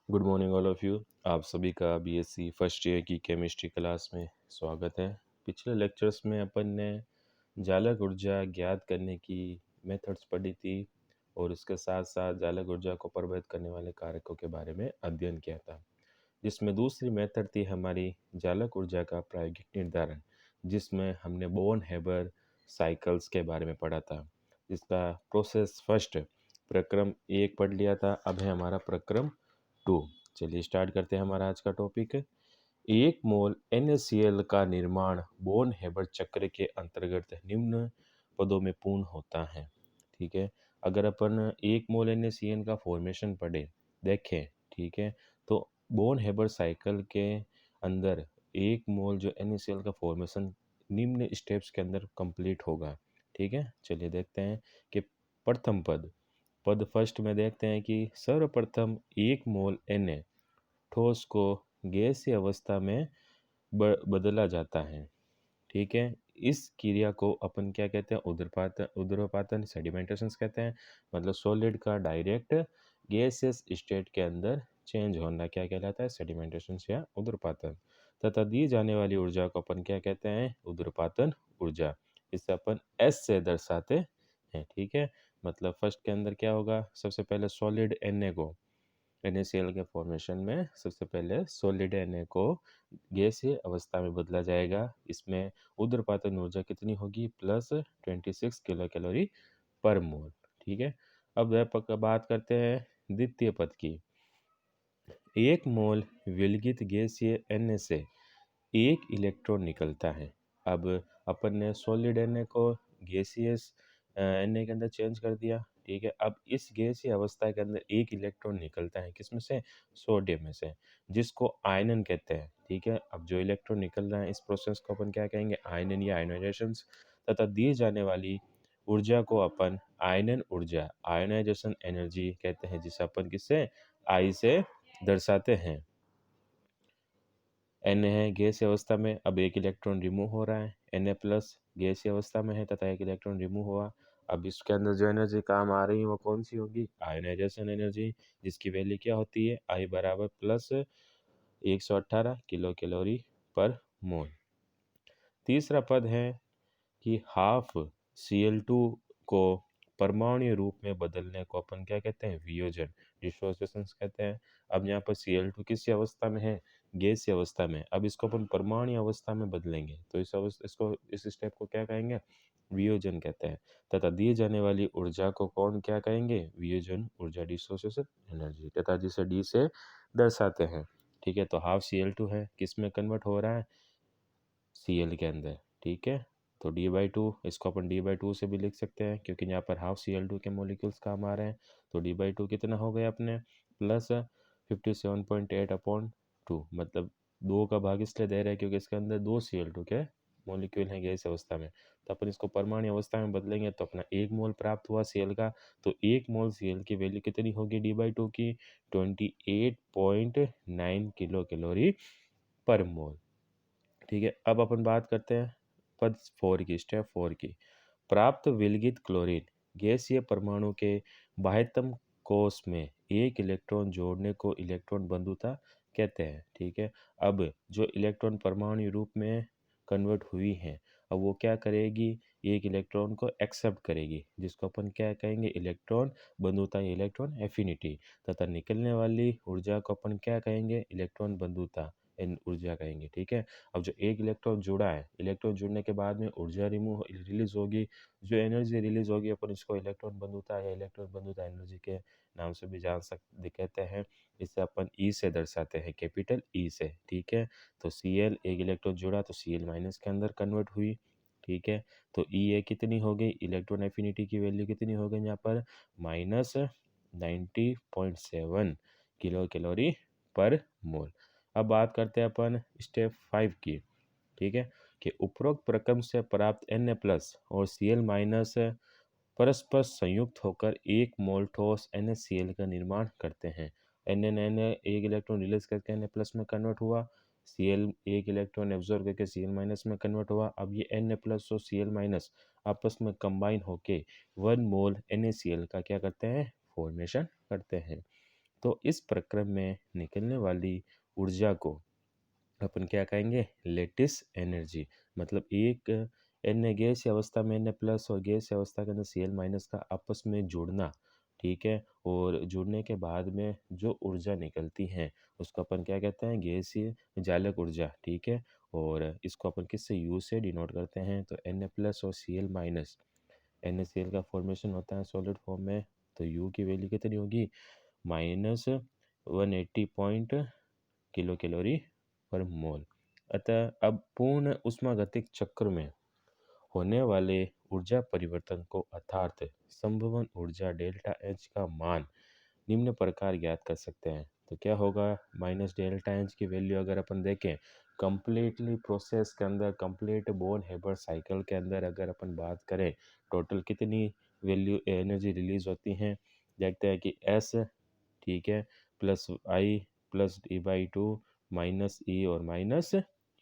Good morning all of you. आप सभी का बीएससी फर्स्ट ईयर की केमिस्ट्री क्लास में स्वागत है। पिछले लेक्चर्स में अपन ने जालक ऊर्जा ज्ञात करने की मेथड्स पढ़ी थी और उसके साथ साथ जालक ऊर्जा को प्रभावित करने वाले कारकों के बारे में अध्ययन किया था, जिसमें दूसरी मेथड थी हमारी जालक ऊर्जा का प्रायोगिक निर्धारण, जिसमें हमने बोन हेबर साइकिल्स के बारे में पढ़ा था। जिसका प्रोसेस फर्स्ट प्रक्रम 1 पढ़ लिया था। अब है हमारा प्रक्रम 2। चलिए स्टार्ट करते हैं हमारा आज का टॉपिक। 1 मोल NaCl का निर्माण बोन हेबर चक्र के अंतर्गत निम्न पदों में पूर्ण होता है। ठीक है, अगर अपन 1 मोल NaCl का फॉर्मेशन पढ़े देखें, ठीक है, तो बोन हेबर साइकिल के अंदर 1 मोल जो NaCl का फॉर्मेशन निम्न स्टेप्स के अंदर कंप्लीट होगा। ठीक है, चलिए देखते हैं कि प्रथम पद फर्स्ट में देखते हैं कि सर्वप्रथम 1 मोल Na ठोस को गैसीय अवस्था में बदला जाता है। ठीक है, इस क्रिया को अपन क्या कहते हैं? ऊर्ध्वपातन सेडिमेंटेशन कहते हैं। मतलब सॉलिड का डायरेक्ट गैसियस स्टेट के अंदर चेंज होना क्या कहलाता है? सेडिमेंटेशन या ऊर्ध्वपातन। तथा दी जाने वाली ऊर्जा को अपन क्या कहते हैं? ऊर्ध्वपातन ऊर्जा। इसे अपन एस से दर्शाते हैं। ठीक है, मतलब फर्स्ट के अंदर क्या होगा? सबसे पहले सॉलिड Na को NaCl के फॉर्मेशन में सबसे पहले सॉलिड Na को गैसीय अवस्था में बदला जाएगा। इसमें ऊर्ध्वपातन ऊर्जा कितनी होगी? प्लस 26 किलो कैलोरी पर मोल। ठीक है, अब वह बात करते हैं द्वितीय पद की। 1 मोल विलगित गैसीय Na से 1 इलेक्ट्रॉन निकलता है। अब अपन ने सॉलिड Na को गैसियस Na के अंदर चेंज कर दिया। ठीक है, अब इस गैसीय अवस्था के अंदर 1 इलेक्ट्रॉन निकलता है, किसमें से? सोडियम में से, जिसको आयनन कहते हैं। ठीक है, अब जो इलेक्ट्रॉन निकल रहा है इस प्रोसेस को अपन क्या कहेंगे? आयनन या आयनाइजेशन। तथा दी जाने वाली ऊर्जा को अपन आयनन ऊर्जा, आयनाइजेशन एनर्जी कहते हैं, जिसे अपन किससे? आई से दर्शाते हैं। Na है गैसीय अवस्था में, अब 1 इलेक्ट्रॉन रिमूव हो रहा है। Na प्लस गैसीय अवस्था में है तथा 1 इलेक्ट्रॉन रिमूव हुआ। अब इसके अंदर जो एनर्जी काम आ रही है वो कौन सी होगी? आयनाइजेशन एनर्जी, जिसकी वैल्यू क्या होती है? I बराबर प्लस 118 किलो कैलोरी पर मोल। तीसरा पद है कि हाफ Cl2 को परमाणु रूप में बदलने को अपन क्या कहते हैं? वियोजन, डिसोसिएशन कहते हैं। अब यहाँ पर Cl2 किस अवस्था में है? गैसीय अवस्था में। अब इसको अपन परमाणु अवस्था में बदलेंगे तो इस स्टेप को क्या कहेंगे? वियोजन कहते हैं। तथा दी जाने वाली ऊर्जा को कौन क्या कहेंगे? वियोजन ऊर्जा, डिसोसिएशन एनर्जी, तथा जिसे डी से दर्शाते हैं। ठीक है, तो हाफ Cl2 है, किस में कन्वर्ट हो रहा है? Cl के अंदर। ठीक है, तो D/2 इसको अपन D/2 से भी लिख सकते हैं, क्योंकि यहाँ पर हाफ Cl2 के मोलिक्यूल्स काम आ रहे हैं। तो D/2 कितना हो गया अपने? प्लस 57.8/2। मतलब 2 का भाग इसलिए दे रहे हैं क्योंकि इसके अंदर 2 Cl2 के मोलिक्यूल हैं गैस अवस्था में। तो अपन इसको परमाणु अवस्था में बदलेंगे तो अपना 1 मोल प्राप्त हुआ Cl का। तो 1 मोल Cl की वैल्यू कितनी होगी D/2 की? 28.9 किलो कैलोरी पर मोल। ठीक है, अब अपन बात करते हैं पद 4 की, स्टेप 4 की। प्राप्त विलगित क्लोरीन गैसीय परमाणु के बाह्यतम कोश में 1 इलेक्ट्रॉन जोड़ने को इलेक्ट्रॉन बंधुता कहते हैं। ठीक है, अब जो इलेक्ट्रॉन परमाणु रूप में कन्वर्ट हुई है, अब वो क्या करेगी? 1 इलेक्ट्रॉन को एक्सेप्ट करेगी, जिसको अपन क्या कहेंगे? इलेक्ट्रॉन बंधुता या इलेक्ट्रॉन एफिनिटी। तथा निकलने वाली ऊर्जा को अपन क्या कहेंगे? इलेक्ट्रॉन बंधुता ऊर्जा कहेंगे। ठीक है, अब जो 1 इलेक्ट्रॉन जुड़ा है, इलेक्ट्रॉन जुड़ने के बाद में ऊर्जा रिलीज होगी। जो एनर्जी रिलीज होगी अपन इसको इलेक्ट्रॉन बंधुता या इलेक्ट्रॉन बंधुता एनर्जी के नाम से भी जान सकते कहते हैं। इसे अपन ई से दर्शाते हैं, कैपिटल ई से। ठीक है, तो Cl 1 इलेक्ट्रॉन जुड़ा तो Cl माइनस के अंदर कन्वर्ट हुई। ठीक है, तो E कितनी हो गई? इलेक्ट्रॉन एफिनिटी की वैल्यू कितनी हो गई यहाँ पर? माइनस 90.7 किलो कैलोरी पर मोल। अब बात करते हैं अपन स्टेप 5 की। ठीक है, कि उपरोक्त प्रक्रम से प्राप्त Na प्लस और Cl माइनस परस्पर संयुक्त होकर 1 मोल ठोस NaCl का निर्माण करते हैं। Na 1 इलेक्ट्रॉन रिलीज करके Na प्लस में कन्वर्ट हुआ। Cl 1 इलेक्ट्रॉन एब्जॉर्ब करके Cl माइनस में कन्वर्ट हुआ। अब ये Na प्लस और Cl माइनस आपस में कंबाइन होके 1 मोल NaCl का क्या करते हैं? फॉर्मेशन करते हैं। तो इस प्रक्रम में निकलने वाली ऊर्जा को अपन क्या कहेंगे, लेटिस एनर्जी। मतलब एक एन गैसीय अवस्था में एन प्लस और गैसीय अवस्था के अंदर Cl माइनस का आपस में जुड़ना, ठीक है, और जुड़ने के बाद में जो ऊर्जा निकलती है उसको अपन क्या कहते हैं, गैसीय जालक ऊर्जा, ठीक है। और इसको अपन किससे, यू से डिनोट करते हैं। तो एन प्लस और Cl माइनस, NaCl का फॉर्मेशन होता है सॉलिड फॉर्म में, तो यू की वैल्यू कितनी होगी, -180 किलो कैलोरी पर मोल। अतः अब पूर्ण ऊष्मागतिक चक्र में होने वाले ऊर्जा परिवर्तन को अर्थात संभवन ऊर्जा डेल्टा एच का मान निम्न प्रकार ज्ञात कर सकते हैं। तो क्या होगा, माइनस डेल्टा एच की वैल्यू अगर अपन देखें कंप्लीटली प्रोसेस के अंदर, कंप्लीट बोर्न हेबर साइकिल के अंदर अगर अपन बात करें, टोटल कितनी वैल्यू एनर्जी रिलीज होती हैं, देखते हैं कि एस, ठीक है, प्लस आई प्लस D/2 माइनस ई और माइनस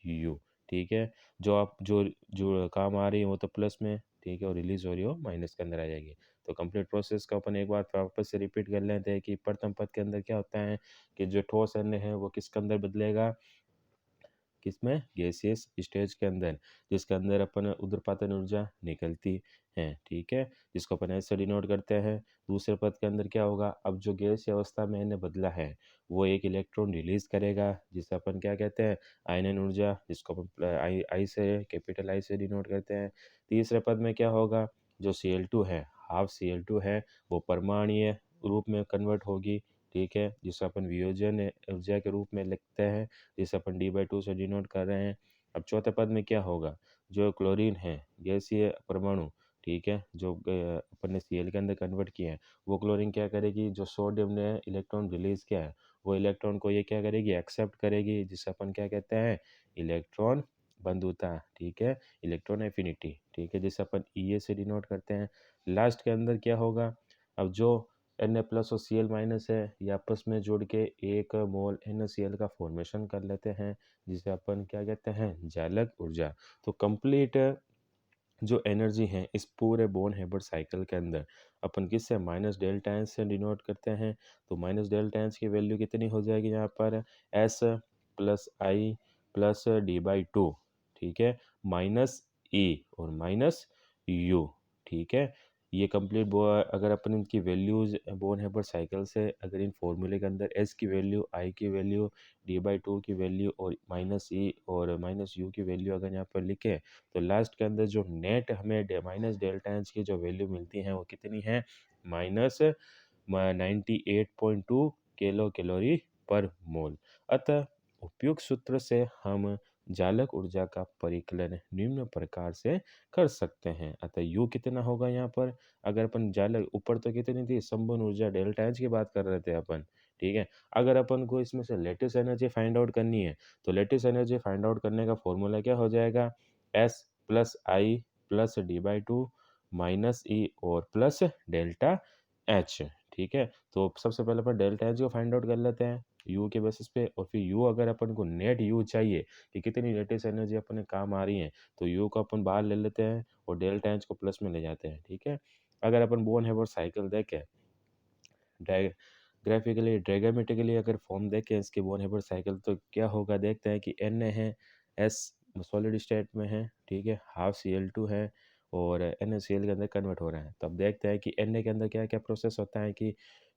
यू, ठीक है। जो आप जो काम आ रही है वो तो प्लस में, ठीक है, और रिलीज हो रही हो माइनस के अंदर आ जाएगी। तो कंप्लीट प्रोसेस को अपन एक बार वापस से रिपीट कर लेते हैं कि प्रथम पद के अंदर क्या होता है कि जो ठोस अन्य है वो किसके अंदर बदलेगा, किसमें, गैसियस स्टेज के अंदर, जिसके अंदर अपन उर्ध्वपातन ऊर्जा निकलती है, ठीक है, जिसको अपन ऐसे डिनोट करते हैं। दूसरे पद के अंदर क्या होगा, अब जो गैसीय अवस्था में इन्हें बदला है वो एक इलेक्ट्रॉन रिलीज करेगा, जिसे अपन क्या कहते हैं, आयनन ऊर्जा, जिसको अपन आई आई से, कैपिटल आई से डिनोट करते हैं। तीसरे पद में क्या होगा, जो Cl2 है, हाफ Cl2 है, वो परमाणुीय रूप में कन्वर्ट होगी, ठीक है, जिसे अपन वियोजन ऊर्जा के रूप में लिखते हैं, जिसे अपन D/2 से डिनोट कर रहे हैं। अब चौथे पद में क्या होगा, जो क्लोरीन है, गैसीय परमाणु, ठीक है, जो अपन ने Cl के अंदर कन्वर्ट किया है, वो क्लोरीन क्या करेगी, जो सोडियम ने इलेक्ट्रॉन रिलीज किया है वो इलेक्ट्रॉन को ये क्या करेगी, एक्सेप्ट करेगी, जिसे अपन क्या कहते हैं, इलेक्ट्रॉन बंधुता, ठीक है, इलेक्ट्रॉन एफिनिटी, ठीक है, जिसे अपन Ea से डिनोट करते हैं। लास्ट के अंदर क्या होगा, अब जो Na प्लस और Cl माइनस है ये आपस में जुड़ के 1 मोल NaCl का फॉर्मेशन कर लेते हैं, जिसे अपन क्या कहते हैं, जालक ऊर्जा। तो कंप्लीट जो एनर्जी है इस पूरे बोर्न हेबर्ट साइकिल के अंदर अपन किससे, माइनस डेल्टा एन से डिनोट करते हैं। तो माइनस डेल्टा एन की वैल्यू कितनी हो जाएगी यहाँ पर, एस प्लस आई प्लस D/2, ठीक है, माइनस ई और माइनस यू, ठीक है। ये कंप्लीट बो अगर अपन इनकी वैल्यूज बोर्न हेबर्ट साइकिल से अगर इन फॉर्मूले के अंदर एस की वैल्यू, आई की वैल्यू, D/2 की वैल्यू और माइनस ई और माइनस यू की वैल्यू अगर यहाँ पर लिखे, तो लास्ट के अंदर जो नेट हमें माइनस डेल्टा एच की जो वैल्यू मिलती है वो कितनी है, माइनस 98.2 किलो कैलोरी पर मोल। अतः उपयुक्त सूत्र से हम जालक ऊर्जा का परिकलन निम्न प्रकार से कर सकते हैं। अतः यू कितना होगा यहाँ पर, अगर अपन जालक ऊपर तो कितनी थी, संपूर्ण ऊर्जा डेल्टा एच की बात कर रहे थे अपन, ठीक है। अगर अपन को इसमें से लेटेस्ट एनर्जी फाइंड आउट करनी है, तो लेटेस्ट एनर्जी फाइंड आउट करने का फॉर्मूला क्या हो जाएगा, एस प्लस आई प्लस D/2 माइनस ई और प्लस डेल्टा एच, ठीक है। तो सबसे पहले अपन डेल्टा एच को फाइंड आउट कर लेते हैं यू के बेसिस पे, और फिर यू अगर अपन को नेट यू चाहिए कि कितनी लेटेस्ट एनर्जी अपने काम आ रही है, तो यू को अपन बाहर ले लेते हैं और डेल्टा एच को प्लस में ले जाते हैं, ठीक है। अगर अपन बोर्न हेबर्ट साइकिल देखें, ग्राफिकली ड्रैगोमेट्रिकली अगर फॉर्म देखें इसके बोर्न हेबर्ट साइकिल, तो क्या होगा, देखते हैं कि एन है, एस सॉलिड स्टेट में है, ठीक है, हाफ Cl2 है और NaCl के अंदर कन्वर्ट हो रहा है। तब देखते हैं कि Na के अंदर क्या क्या प्रोसेस होता है कि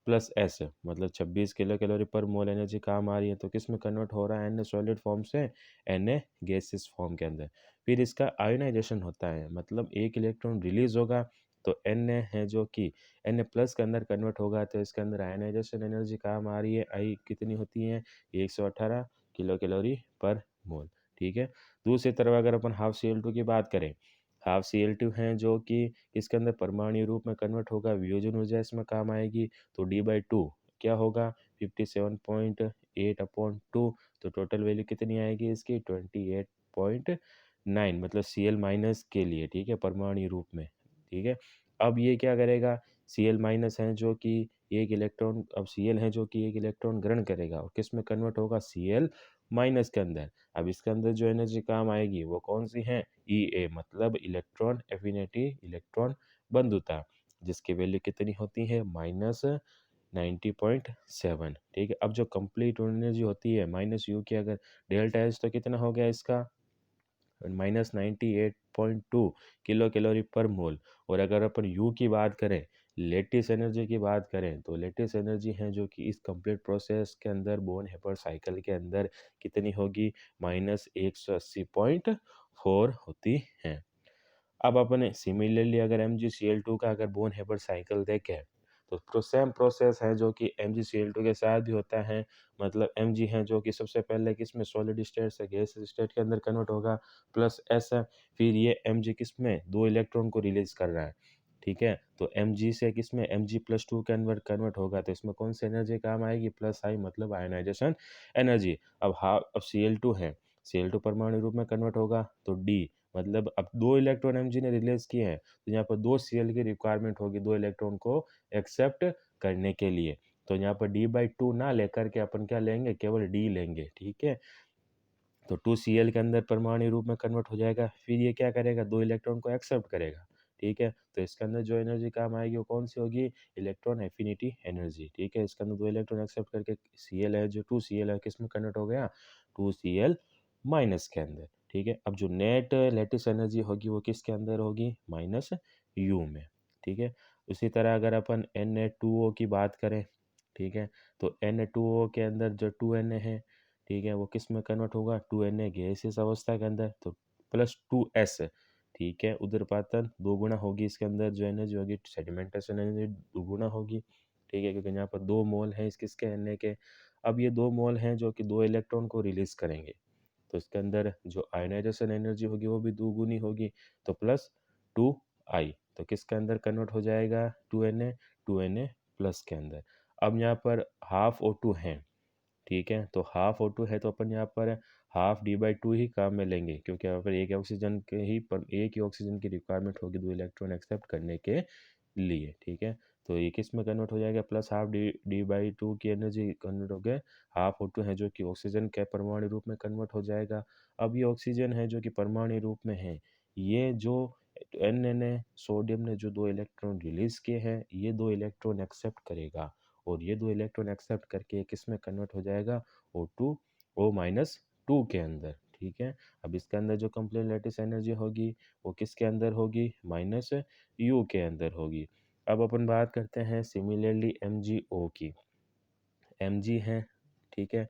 प्लस एस, मतलब 26 किलो कैलोरी पर मोल एनर्जी काम आ रही है, तो किस में कन्वर्ट हो रहा है, Na सॉलिड फॉर्म से Na गैसियस फॉर्म के अंदर। फिर इसका आयोनाइजेशन होता है, मतलब एक इलेक्ट्रॉन रिलीज होगा, तो Na है जो कि Na प्लस के अंदर कन्वर्ट होगा, तो इसके अंदर आयनाइजेशन एनर्जी काम आ रही है, आई कितनी होती है, 118 किलो कैलोरी पर मोल, ठीक है। दूसरी तरफ अगर अपन हाफ Cl2 की बात करें, हाफ Cl2 है जो कि इसके अंदर परमाणु रूप में कन्वर्ट होगा, वियोजन ऊर्जा इसमें काम आएगी, तो D/2 क्या होगा, 57.8/2, तो टोटल वैल्यू कितनी आएगी इसकी, 28.9, मतलब Cl माइनस के लिए, ठीक है, परमाणु रूप में, ठीक है। अब ये क्या करेगा, Cl माइनस है जो कि एक इलेक्ट्रॉन, अब Cl है जो कि एक इलेक्ट्रॉन ग्रहण करेगा और किस में कन्वर्ट होगा, Cl माइनस के अंदर। अब इसके अंदर जो एनर्जी काम आएगी वो कौन सी है, Ea, मतलब इलेक्ट्रॉन एफिनिटी, इलेक्ट्रॉन बंधुता, जिसकी वैल्यू कितनी होती है, माइनस 90.7, ठीक है। अब जो कंप्लीट एनर्जी होती है माइनस यू की, अगर डेल्टा एच तो कितना हो गया इसका, -98.2 किलो कैलोरी पर मोल। और अगर अपन यू की बात करें, लेटिस एनर्जी की बात करें, तो लेटिस एनर्जी है जो कि इस कंप्लीट प्रोसेस के अंदर बोन हेपर साइकिल के अंदर कितनी होगी, -180.4 होती है। अब अपने सिमिलरली अगर MgCl2 का अगर बोन हेबर साइकिल देखें, तो सेम प्रोसेस है जो कि MgCl2 के साथ भी होता है। मतलब Mg है जो कि सबसे पहले किसमें, सॉलिड स्टेट से गैस स्टेट के अंदर कन्वर्ट होगा, प्लस S है, फिर ये Mg किसमें, दो इलेक्ट्रॉन को रिलीज कर रहा है, ठीक है। तो Mg से किसमें, Mg+2 के अंदर कन्वर्ट होगा, तो इसमें कौन सी एनर्जी काम आएगी, प्लस आई, मतलब आयनाइजेशन एनर्जी। अब Cl2 है, Cl2 परमाणु रूप में कन्वर्ट होगा तो D, मतलब अब दो इलेक्ट्रॉन Mg ने रिलीज किए हैं, तो यहाँ पर दो Cl की रिक्वायरमेंट होगी दो इलेक्ट्रॉन को एक्सेप्ट करने के लिए। तो यहाँ पर D/2 ना लेकर के अपन क्या लेंगे, केवल D लेंगे, ठीक है। तो 2Cl के अंदर परमाणु रूप में कन्वर्ट हो जाएगा, फिर ये क्या करेगा, दो इलेक्ट्रॉन को एक्सेप्ट करेगा, ठीक है। तो इसके अंदर जो एनर्जी काम आएगी वो कौन सी होगी, इलेक्ट्रॉन एफिनिटी एनर्जी, ठीक है। इसके अंदर दो इलेक्ट्रॉन एक्सेप्ट करके Cl है जो 2Cl है किस में कन्वर्ट हो गया, 2Cl माइनस के अंदर, ठीक है। अब जो नेट लेटिस एनर्जी होगी वो किसके अंदर होगी, माइनस यू में, ठीक है। उसी तरह अगर अपन Na2O की बात करें, ठीक है, तो Na2O के अंदर जो 2Na है, ठीक है, वो किस में कन्वर्ट होगा, 2Na गैसियस अवस्था के अंदर, तो प्लस 2S, ठीक है। उदरपातन दो गुना होगी, इसके अंदर जो एनर्जी होगी सेडिमेंटेशन एनर्जी दुगुना होगी, ठीक है, क्योंकि यहाँ पर 2 मोल हैं इस किसके Na के। अब ये 2 मोल हैं जो कि दो इलेक्ट्रॉन को रिलीज करेंगे, तो इसके अंदर जो आयनाइजेशन एनर्जी होगी वो भी दोगुनी होगी, तो प्लस 2I, तो किसके अंदर कन्वर्ट हो जाएगा, 2Na प्लस के अंदर। अब यहाँ पर हाफ O2 है, ठीक है, तो हाफ O2 है तो अपन यहाँ पर हाफ D/2 ही काम में लेंगे, क्योंकि यहाँ पर एक ही ऑक्सीजन की रिक्वायरमेंट होगी दो इलेक्ट्रॉन एक्सेप्ट करने के लिए, ठीक है। तो ये किस में कन्वर्ट हो जाएगा, प्लस हाफ D/2 की एनर्जी कन्वर्ट हो गए, हाफ O2 है जो कि ऑक्सीजन के परमाणु रूप में कन्वर्ट हो जाएगा। अब ये ऑक्सीजन है जो कि परमाणु रूप में है, ये जो Na ने, सोडियम ने जो दो इलेक्ट्रॉन रिलीज किए हैं, ये दो इलेक्ट्रॉन एक्सेप्ट करेगा, और ये दो इलेक्ट्रॉन एक्सेप्ट करके किस में कन्वर्ट हो जाएगा, O2 के अंदर, ठीक है। अब इसके अंदर जो कंप्लीट लैटिस एनर्जी होगी वो किसके अंदर होगी, माइनस यू के अंदर होगी। अब अपन बात करते हैं सिमिलरली MgO की। Mg है, ठीक है,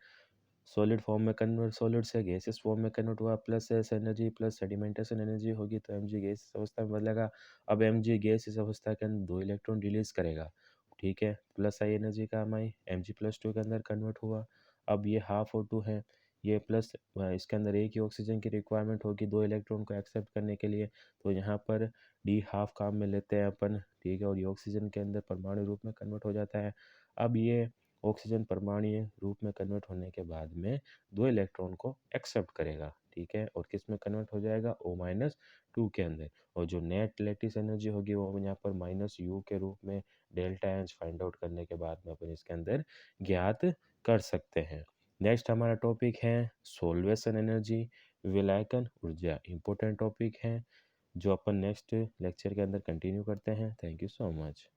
सॉलिड फॉर्म में कन्वर्ट, सॉलिड से गैसेस फॉर्म में कन्वर्ट हुआ, plus S energy plus sedimentation energy होगी, तो Mg गैस अवस्था में बदलेगा। अब Mg गैस इस अवस्था के अंदर दो इलेक्ट्रॉन रिलीज करेगा, ठीक है, प्लस आई एनर्जी काम आई, Mg+2 के अंदर कन्वर्ट हुआ। अब ये हाफ O2 है, ये प्लस इसके अंदर एक ही ऑक्सीजन की रिक्वायरमेंट होगी दो इलेक्ट्रॉन को एक्सेप्ट करने के लिए, तो यहाँ पर D हाफ काम में लेते हैं अपन, ठीक है, और ये ऑक्सीजन के अंदर परमाणु रूप में कन्वर्ट हो जाता है। अब ये ऑक्सीजन परमाणु रूप में कन्वर्ट होने के बाद में दो इलेक्ट्रॉन को एक्सेप्ट करेगा, ठीक है, और किस में कन्वर्ट हो जाएगा, O-2 के अंदर। और जो नेट लेटिस एनर्जी होगी वो यहाँ पर -U के रूप में डेल्टा एच फाइंड आउट करने के बाद में अपन इसके अंदर ज्ञात कर सकते हैं। नेक्स्ट हमारा टॉपिक है सोल्वेशन एनर्जी, विलायकन ऊर्जा। इंपॉर्टेंट टॉपिक है जो अपन नेक्स्ट लेक्चर के अंदर कंटिन्यू करते हैं। Thank you so much.